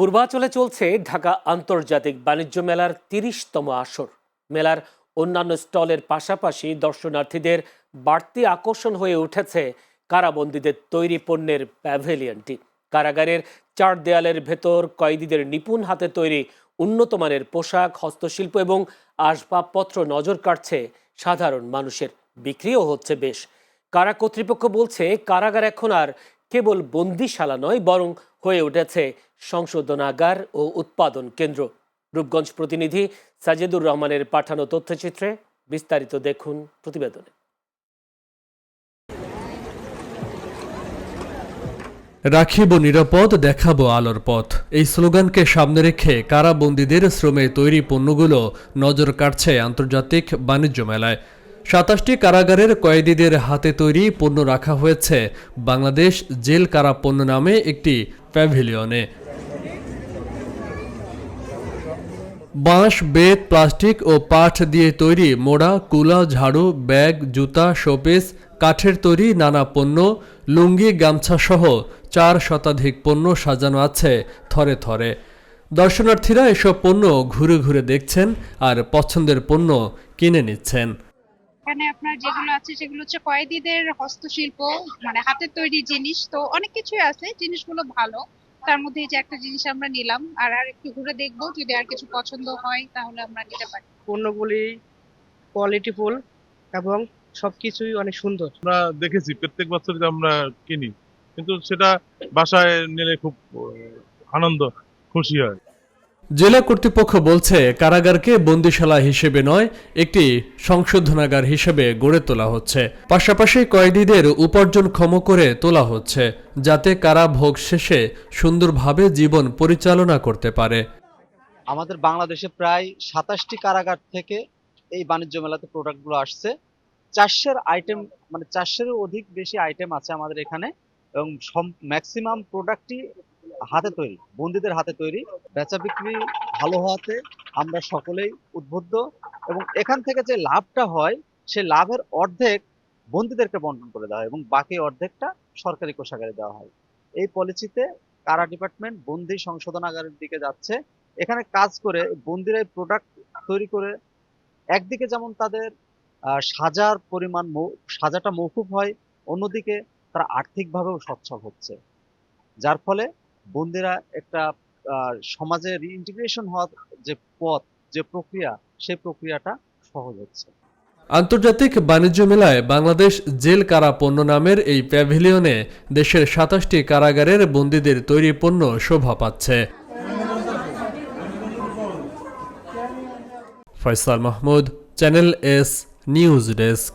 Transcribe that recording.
পূর্বাঞ্চলে চলছে ঢাকা আন্তর্জাতিক বাণিজ্য মেলার ৩০তম আসর। মেলার অন্যান্য স্টলের পাশাপাশি দর্শনার্থীদের বাড়তি আকর্ষণ হয়ে উঠেছে কারাবন্দীদের তৈরি পণ্যের প্যাভিলিয়নটি। কারাগারের চার দেয়ালের ভেতর কয়েদিদের নিপুণ হাতে তৈরি উন্নত মানের পোশাক, হস্তশিল্প এবং আসবাবপত্র নজর কাটছে সাধারণ মানুষের। বিক্রিও হচ্ছে বেশ। কারা কর্তৃপক্ষ বলছে, কারাগার এখন আর কেবল বন্দিশালা নয়, বরং হয়ে উঠেছে সংশোধনাগার ও উৎপাদন কেন্দ্র। রূপগঞ্জ প্রতিনিধি সাজেদুর রহমানের পাঠানো তথ্যচিত্রে বিস্তারিত দেখুন প্রতিবেদনে। রাখিব নিরাপদ, দেখাবো আলোর পথ, এই স্লোগানকে সামনে রেখে কারাবন্দীদের শ্রমে তৈরি পণ্যগুলো নজর কাটছে আন্তর্জাতিক বাণিজ্য মেলায়। ২৭টি কারাগারের কয়েদিদের হাতে তৈরি পণ্য রাখা হয়েছে বাংলাদেশ জেল কারা পণ্য নামে একটি প্যাভিলিয়নে। বাঁশ, বেত, প্লাস্টিক ও পাট দিয়ে তৈরি মোড়া, কুলা, ঝাড়ু, ব্যাগ, জুতা, শোপিস, কাঠের তৈরি নানা পণ্য, লুঙ্গি, গামছা সহ ৪ শতাধিক পণ্য সাজানো আছে থরে থরে। দর্শনার্থীরা এসব পণ্য ঘুরে ঘুরে দেখছেন আর পছন্দের পণ্য কিনে নিচ্ছেন। এখানে আপনার যেগুলো আছে সেগুলো হচ্ছে কয়েদিদের হস্তশিল্প, মানে হাতের তৈরি জিনিস। তো অনেক কিছুই আছে, জিনিসগুলো ভালো। তার মধ্যে এই যে একটা জিনিস আমরা নিলাম, আর একটু ঘুরে দেখবো, যদি আর কিছু পছন্দ হয় তাহলে আমরা নিতে পারি। পণ্যগুলি কোয়ালিটিফুল এবং সবকিছুই অনেক সুন্দর। আমরা দেখেছি প্রত্যেক বছর যে আমরা কিনি, কিন্তু সেটা বাসায় নিলে খুব আনন্দ, খুশি হয়। জেলা কর্তৃপক্ষ বলছে, কারাগারকে বন্দিশালা হিসেবে নয়, একটি সংশোধনাগার হিসেবে গড়ে তোলা হচ্ছে। পাশাপাশি কয়েদিদের উপার্জনক্ষম করে তোলা হচ্ছে, যাতে কারাভোগ শেষে সুন্দরভাবে জীবন পরিচালনা করতে পারে। আমাদের বাংলাদেশে প্রায় ২৭টি কারাগার থেকে এই বাণিজ্য মেলাতে প্রোডাক্টগুলো আসছে। ৪০০ আইটেম, মানে ৪০০-এর অধিক বেশি আইটেম আছে আমাদের এখানে, এবং ম্যাক্সিমাম প্রোডাক্টই হাতে তৈরি, বন্দীদের হাতে তৈরি। বেচা বিক্রি ভালো হওয়াতে আমরা সকলেই উদ্বুদ্ধ, এবং এখান থেকে যে লাভটা হয় সেই লাভের অর্ধেক বন্দীদেরকে বন্টন করে দেওয়া হয় এবং বাকি অর্ধেকটা সরকারি কোষাগারে দেওয়া হয়। এই পলিসিতে কারা ডিপার্টমেন্ট বন্দী সংশোধনাগারের দিকে যাচ্ছে। এখানে কাজ করে বন্দীরা প্রোডাক্ট তৈরি করে একদিকে যেমন তাদের সাজার পরিমাণ, সাজাটা মৌকুফ হয়, অন্যদিকে তারা আর্থিকভাবেও সচ্ছল হচ্ছে, যার ফলে বন্দীরা একটা সমাজে রিইন্টিগ্রেশন হওয়ার যে পথ, যে প্রক্রিয়া, সেই প্রক্রিয়াটা সহজ হচ্ছে। আন্তর্জাতিক বাণিজ্য মেলায় বাংলাদেশ জেল কারা পণ্য নামের এই প্যাভিলিয়নে দেশের ২৭টি কারাগারের বন্দীদের তৈরি পণ্য শোভা পাচ্ছে। Faisal Mahmud, channel S news desk.